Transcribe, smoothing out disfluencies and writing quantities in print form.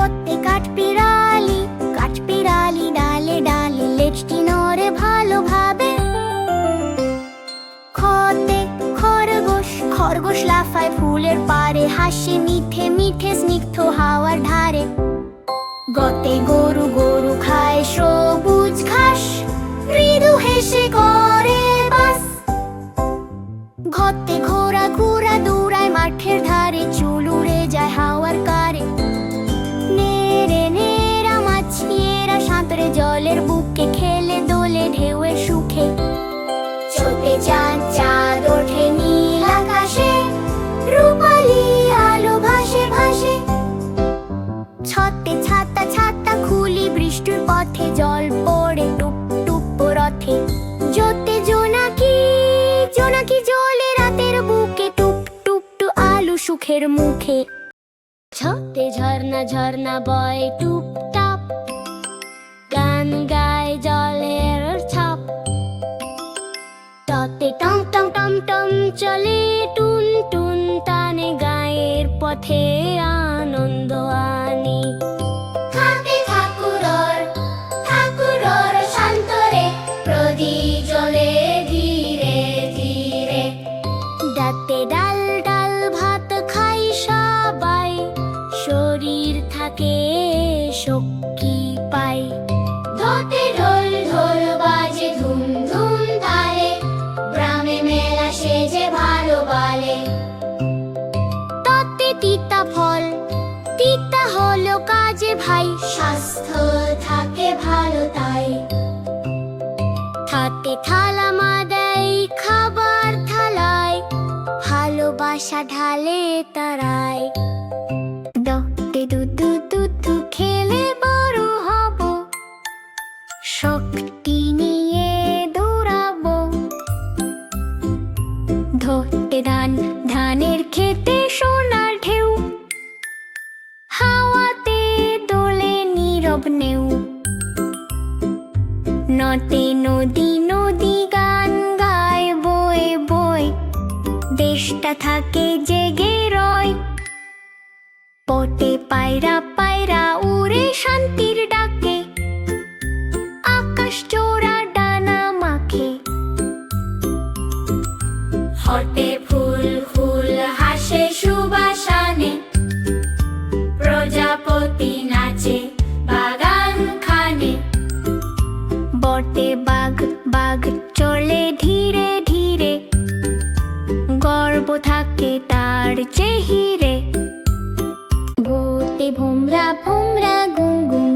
গতে কাঠবিড়ালি ডালে ডালে লেজটি নড়ে ভালোভাবে। খতে খরগোশ লাফায় ফুলের পাড়ে, হাসে মিঠে মিঠে স্নিগ্ধ হাওয়ার ধারে। গতে গরু খায় সবুজ ঘাস, মৃদু হেসে করে বাস। ঘতে ঘোড়া দৌড়ায় মাঠের ধারে, চুল উড়ে যায় হাওয়ার কারে। নেড়া মাছিয়েরা সাঁতরে জলের বুকে, খেলে দোলে ঢেউয়ের সুখে। চোখে চাঁদ ওঠে নীল আকাশে, রূপালি আলো ভাসে ভাসে। ছতে ছাতা খুলি বৃষ্টির পথে, জল পড়ে টুপ টুপ রথে। জোতে জোনাকি জলে রাতের বুকে, টুপ টুপ আলু সুখের মুখে। ছতে ঝর্ণা বয় টুপ টাপ, গান গায় জলের ছাপ। ততে টম টম টম টম চলে টুন টুন টানে, গায়ের পথে আনন্দ আনি। থাকে ঠাকুরর শান্তরে, প্রদীপ জ্বলে ধীরে ধীরে। ডাতে ডাল ভাত খাই সবাই, শরীর থাকে শক্তি পাই। ধতে ঢোল বাজে ধুম ধুম তালে, গ্রামে মেলা সেজে ভালো বালে। ততে তিতা হলো কাজে ভাই, স্বাস্থ্য থাকে ভালো তাই। থাতে থালা মাদাই খাবার থালায়, ভালোবাসা ঢালে তারায়। দতে দুধু খেলে বড় হব, শক্তি নিয়ে দৌড়াবো। ধতে ধানের খেতে সোনার ঢেউ, হাওয়াতে দোলে নীরব নেউ। নতে নদী গান গায় বয়ে, দেশটা থাকে জেগে রয়। পটে পায়রা উড়ে শান্তির ডাকে, আকাশ জোড়া ডানা মাখে। হটে ফুল হাসে সুবাসনে, প্রজাপতি নাচে বাগান খানে। বটে বাঘ চলে ধীরে ধীরে, গর্ব থাকে তার চেহিরে। ভোতে ভোমরা গুনগুন